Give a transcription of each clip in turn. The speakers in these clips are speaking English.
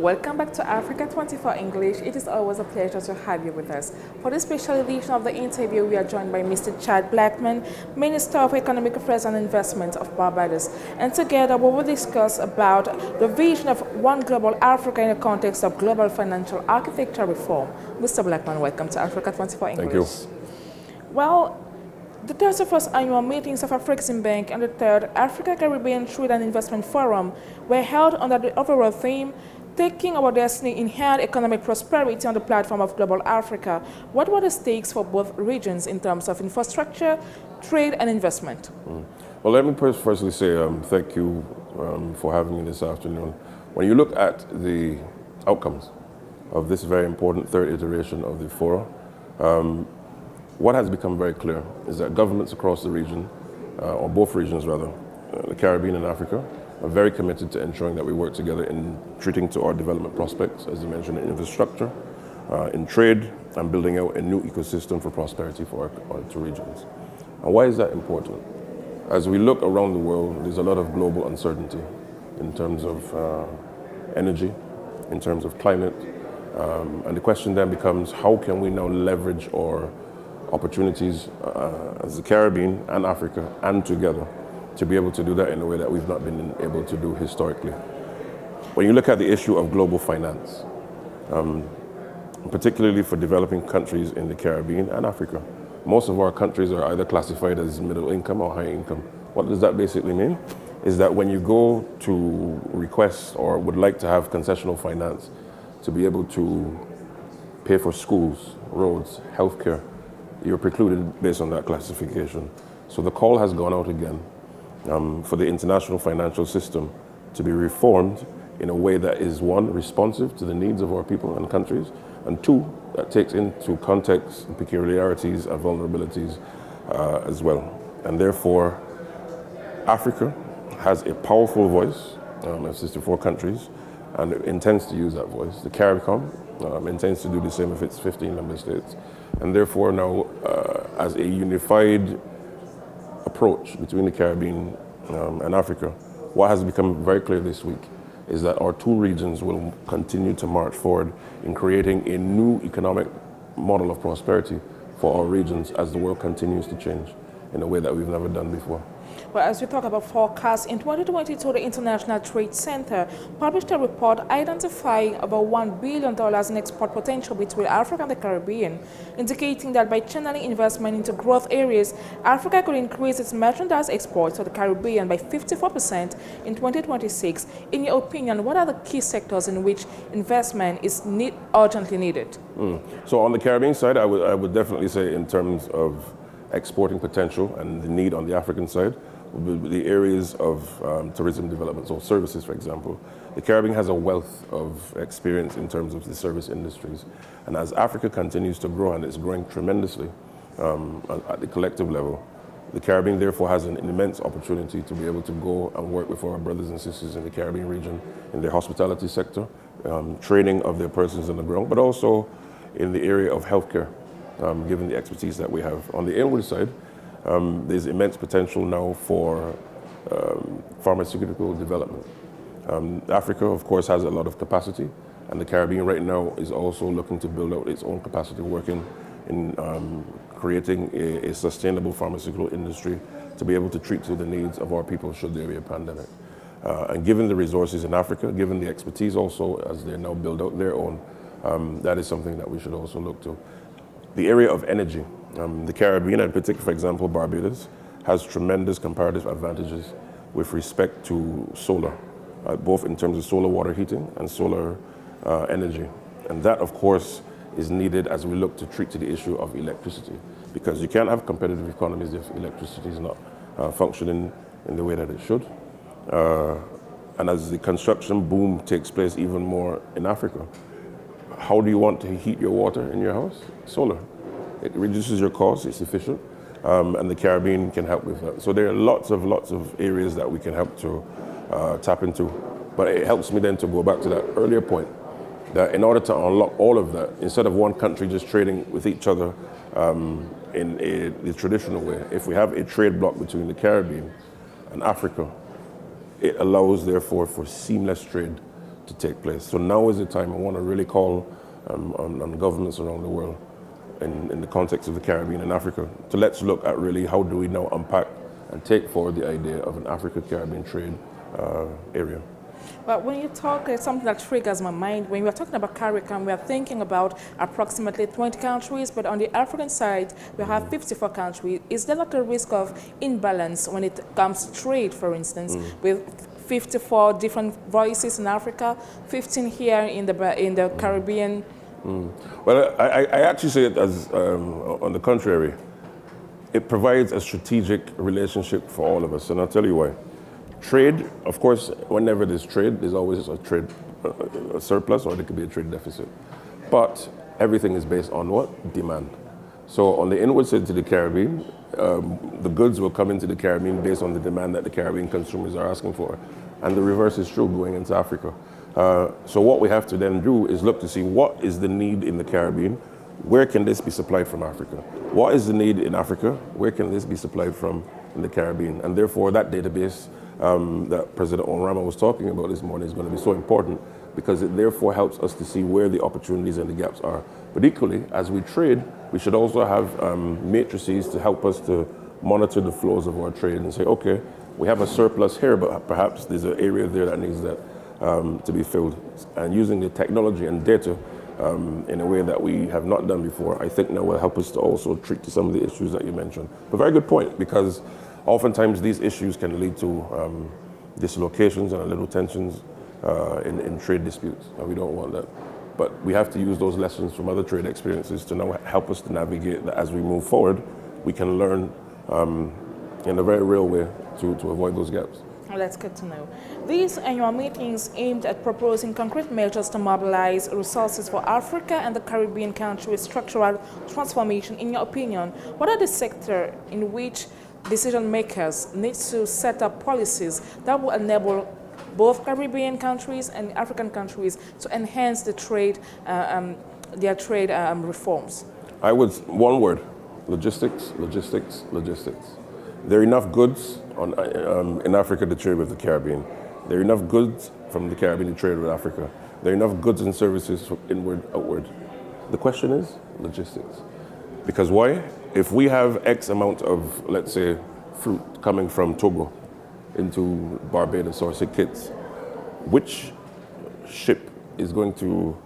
Welcome back to Africa 24 English. It is always a pleasure to have you with us. For this special edition of the interview, we are joined by Mr. Chad Blackman, Minister of Economic Affairs and Investment of Barbados. And together we will discuss about the vision of One Global Africa in the context of global financial architecture reform. Mr. Blackman, welcome to Africa 24 English. Thank you. Well, the 31st annual meetings of Africain Bank and the 3rd Africa Caribbean Trade and Investment Forum were held under the overall theme, Taking Our Destiny in Hand Economic Prosperity on the Platform of Global Africa. What were the stakes for both regions in terms of infrastructure, trade, and investment? Well, let me firstly say thank you for having me this afternoon. When you look at the outcomes of this very important 3rd iteration of the forum, what has become very clear is that governments across the region, or both regions rather, the Caribbean and Africa, are very committed to ensuring that we work together in treating to our development prospects, as you mentioned, in infrastructure, in trade, and building out a new ecosystem for prosperity for our two regions. And why is that important? As we look around the world, there's a lot of global uncertainty in terms of energy, in terms of climate, and the question then becomes, how can we now leverage our opportunities as the Caribbean and Africa and together to be able to do that in a way that we've not been able to do historically. When you look at the issue of global finance, particularly for developing countries in the Caribbean and Africa, most of our countries are either classified as middle income or high income. What does that basically mean? Is that when you go to request or would like to have concessional finance to be able to pay for schools, roads, healthcare, you're precluded based on that classification. So the call has gone out again for the international financial system to be reformed in a way that is, one, responsive to the needs of our people and countries, and two, that takes into context peculiarities and vulnerabilities as well. And therefore, Africa has a powerful voice of 64 countries, and it intends to use that voice. The Caribbean intends to do the same with its 15 member states. And therefore now, as a unified approach between the Caribbean and Africa, what has become very clear this week is that our two regions will continue to march forward in creating a new economic model of prosperity for our regions as the world continues to change in a way that we've never done before. Well, as we talk about forecasts, in 2022, the International Trade Center published a report identifying about $1 billion in export potential between Africa and the Caribbean, indicating that by channeling investment into growth areas, Africa could increase its merchandise exports to the Caribbean by 54% in 2026. In your opinion, what are the key sectors in which investment is urgently needed? So on the Caribbean side, I would definitely say in terms of exporting potential and the need on the African side, the areas of tourism development, so services, for example. The Caribbean has a wealth of experience in terms of the service industries. And as Africa continues to grow, and it's growing tremendously at the collective level, the Caribbean therefore has an immense opportunity to be able to go and work with our brothers and sisters in the Caribbean region in their hospitality sector, training of their persons on the ground, but also in the area of healthcare, given the expertise that we have. On the inward side, there's immense potential now for pharmaceutical development. Africa, of course, has a lot of capacity, and the Caribbean right now is also looking to build out its own capacity, working in creating a sustainable pharmaceutical industry to be able to treat to the needs of our people should there be a pandemic. And given the resources in Africa, given the expertise also as they now build out their own, that is something that we should also look to. The area of energy, the Caribbean, and particularly, for example, Barbados, has tremendous comparative advantages with respect to solar, both in terms of solar water heating and solar energy. And that, of course, is needed as we look to treat to the issue of electricity, because you can't have competitive economies if electricity is not functioning in the way that it should. And as the construction boom takes place even more in Africa, how do you want to heat your water in your house? Solar. It reduces your costs, it's efficient, and the Caribbean can help with that. So there are lots of areas that we can help to tap into. But it helps me then to go back to that earlier point, that in order to unlock all of that, instead of one country just trading with each other in the traditional way, if we have a trade bloc between the Caribbean and Africa, it allows, therefore, for seamless trade to take place. So now is the time I want to really call on governments around the world in the context of the Caribbean and Africa to let's look at really how do we now unpack and take forward the idea of an Africa-Caribbean trade area. But when you talk, something that triggers my mind, when we are talking about Caribbean, we are thinking about approximately 20 countries, but on the African side, we have 54 countries. Is there not a risk of imbalance when it comes to trade, for instance, with 54 different voices in Africa, 15 here in the Caribbean? Well, I actually say it as, on the contrary, it provides a strategic relationship for all of us, and I'll tell you why. Trade, of course, whenever there's trade, there's always a trade a surplus, or there could be a trade deficit. But everything is based on what? Demand. So on the inward side to the Caribbean, the goods will come into the Caribbean based on the demand that the Caribbean consumers are asking for. And the reverse is true going into Africa. So what we have to then do is look to see what is the need in the Caribbean, where can this be supplied from Africa? What is the need in Africa, where can this be supplied from in the Caribbean? And therefore that database that President Onrama was talking about this morning is going to be so important because it therefore helps us to see where the opportunities and the gaps are. But equally, as we trade, we should also have matrices to help us to monitor the flows of our trade and say, okay, we have a surplus here, but perhaps there's an area there that needs that to be filled. And using the technology and data in a way that we have not done before, I think now will help us to also treat to some of the issues that you mentioned. But very good point, because oftentimes these issues can lead to dislocations and a little tensions in trade disputes, and we don't want that. But we have to use those lessons from other trade experiences to now help us to navigate that as we move forward. We can learn in a very real way to avoid those gaps. Well, that's good to know. These annual meetings aimed at proposing concrete measures to mobilize resources for Africa and the Caribbean countries' structural transformation. In your opinion, what are the sectors in which decision makers need to set up policies that will enable both Caribbean countries and African countries to enhance the trade, their trade reforms? I would, one word, logistics, logistics, logistics. There are enough goods in Africa to trade with the Caribbean. There are enough goods from the Caribbean to trade with Africa. There are enough goods and services from inward, outward. The question is logistics. Because why? If we have X amount of, let's say, fruit coming from Togo into Barbados or St. Kitts, which ship is going to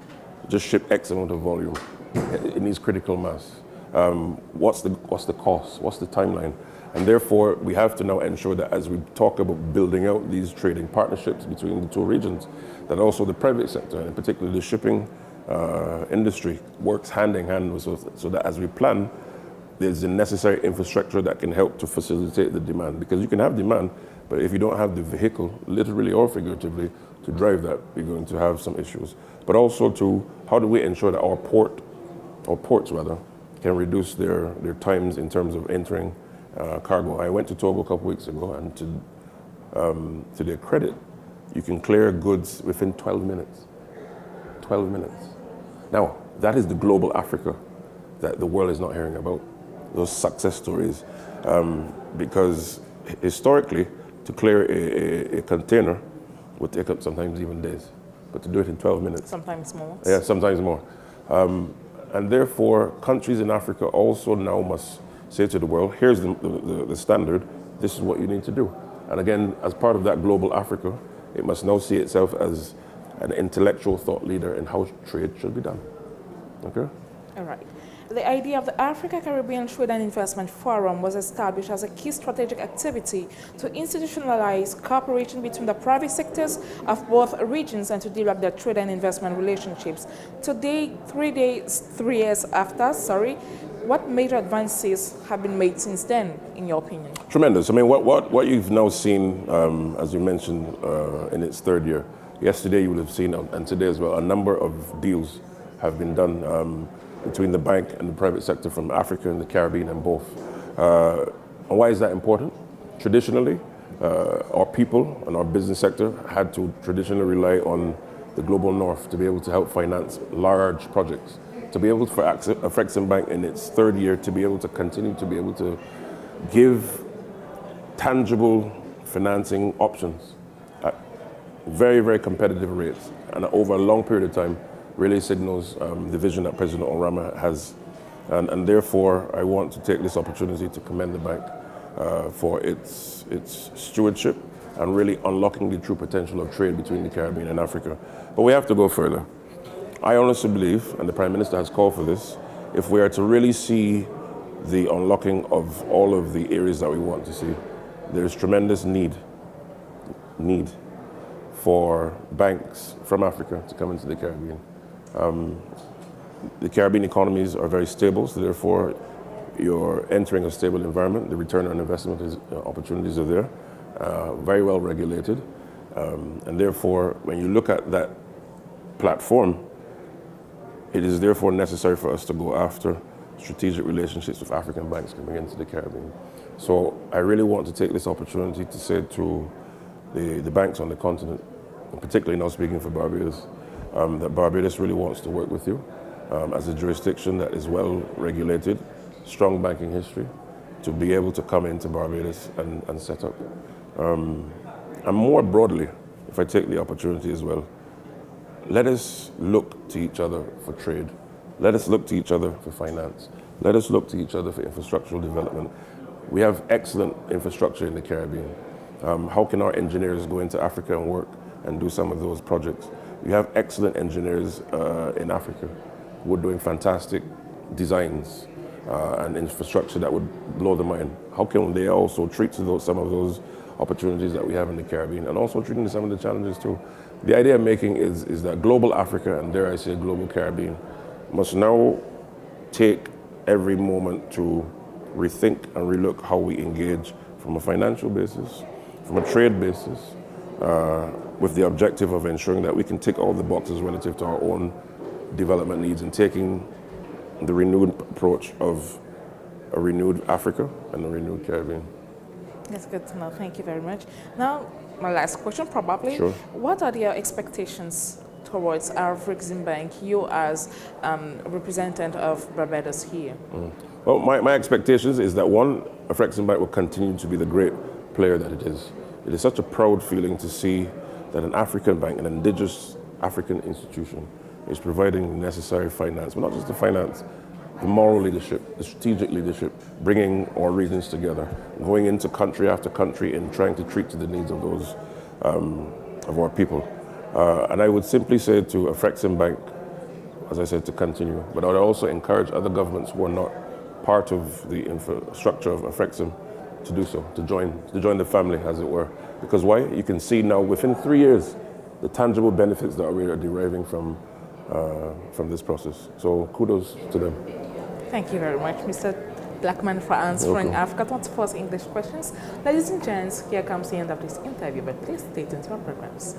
just ship X amount of volume? It needs critical mass. What's the cost? What's the timeline? And therefore, we have to now ensure that as we talk about building out these trading partnerships between the two regions, that also the private sector, and particularly the shipping industry, works hand in hand so that as we plan, there's the necessary infrastructure that can help to facilitate the demand. Because you can have demand, but if you don't have the vehicle, literally or figuratively, to drive that, you're going to have some issues. But also to how do we ensure that our ports can reduce their times in terms of entering cargo. I went to Togo a couple weeks ago, and to their credit, you can clear goods within 12 minutes. 12 minutes. Now, that is the global Africa that the world is not hearing about. Those success stories, because historically, to clear a container would take up sometimes even days, but to do it in 12 minutes. Sometimes more. Yeah, sometimes more. And therefore, countries in Africa also now must say to the world, here's the standard, this is what you need to do. And again, as part of that global Africa, it must now see itself as an intellectual thought leader in how trade should be done. Okay? All right. The idea of the Africa-Caribbean Trade and Investment Forum was established as a key strategic activity to institutionalize cooperation between the private sectors of both regions and to develop their trade and investment relationships. Today, 3 years after, what major advances have been made since then, in your opinion? Tremendous. I mean, what you've now seen, as you mentioned, in its third year, yesterday you would have seen, and today as well, a number of deals have been done between the bank and the private sector from Africa and the Caribbean and both. And why is that important? Traditionally, our people and our business sector had to traditionally rely on the global north to be able to help finance large projects. To be able for Africain Bank in its third year to be able to continue to be able to give tangible financing options very, very competitive rates, and over a long period of time, really signals the vision that President Orama has. And therefore, I want to take this opportunity to commend the bank for its stewardship and really unlocking the true potential of trade between the Caribbean and Africa. But we have to go further. I honestly believe, and the Prime Minister has called for this, if we are to really see the unlocking of all of the areas that we want to see, there's tremendous need for banks from Africa to come into the Caribbean. The Caribbean economies are very stable, so therefore you're entering a stable environment. The return on investment opportunities are there, very well regulated. And therefore, when you look at that platform, it is therefore necessary for us to go after strategic relationships with African banks coming into the Caribbean. So I really want to take this opportunity to say to the banks on the continent, and particularly now speaking for Barbados, that Barbados really wants to work with you as a jurisdiction that is well regulated, strong banking history, to be able to come into Barbados and set up. And more broadly, if I take the opportunity as well, let us look to each other for trade. Let us look to each other for finance. Let us look to each other for infrastructural development. We have excellent infrastructure in the Caribbean. How can our engineers go into Africa and work and do some of those projects? We have excellent engineers in Africa who are doing fantastic designs and infrastructure that would blow the mind. How can they also treat to some of those opportunities that we have in the Caribbean and also treating some of the challenges too? The idea I'm making is that global Africa, and dare I say global Caribbean, must now take every moment to rethink and relook how we engage from a financial basis, from a trade basis, with the objective of ensuring that we can tick all the boxes relative to our own development needs and taking the renewed approach of a renewed Africa and a renewed Caribbean. That's good to know. Thank you very much. Now, my last question probably. Sure. What are your expectations towards Africain Bank, you as representative of Barbados here? Well, my expectations is that one, Africain Bank will continue to be the great player that it is. It is such a proud feeling to see that an African bank, an indigenous African institution, is providing the necessary finance, but not just the finance, the moral leadership, the strategic leadership, bringing our regions together, going into country after country and trying to treat to the needs of those, of our people. And I would simply say to Africain Bank, as I said, to continue, but I would also encourage other governments who are not part of the infrastructure of Africain to do so, to join the family, as it were. Because why? You can see now within 3 years the tangible benefits that we are deriving from this process. So kudos to them. Thank you very much, Mr. Blackman, for answering Africa 24's English questions. Ladies and gents, here comes the end of this interview, but please stay tuned to our programs.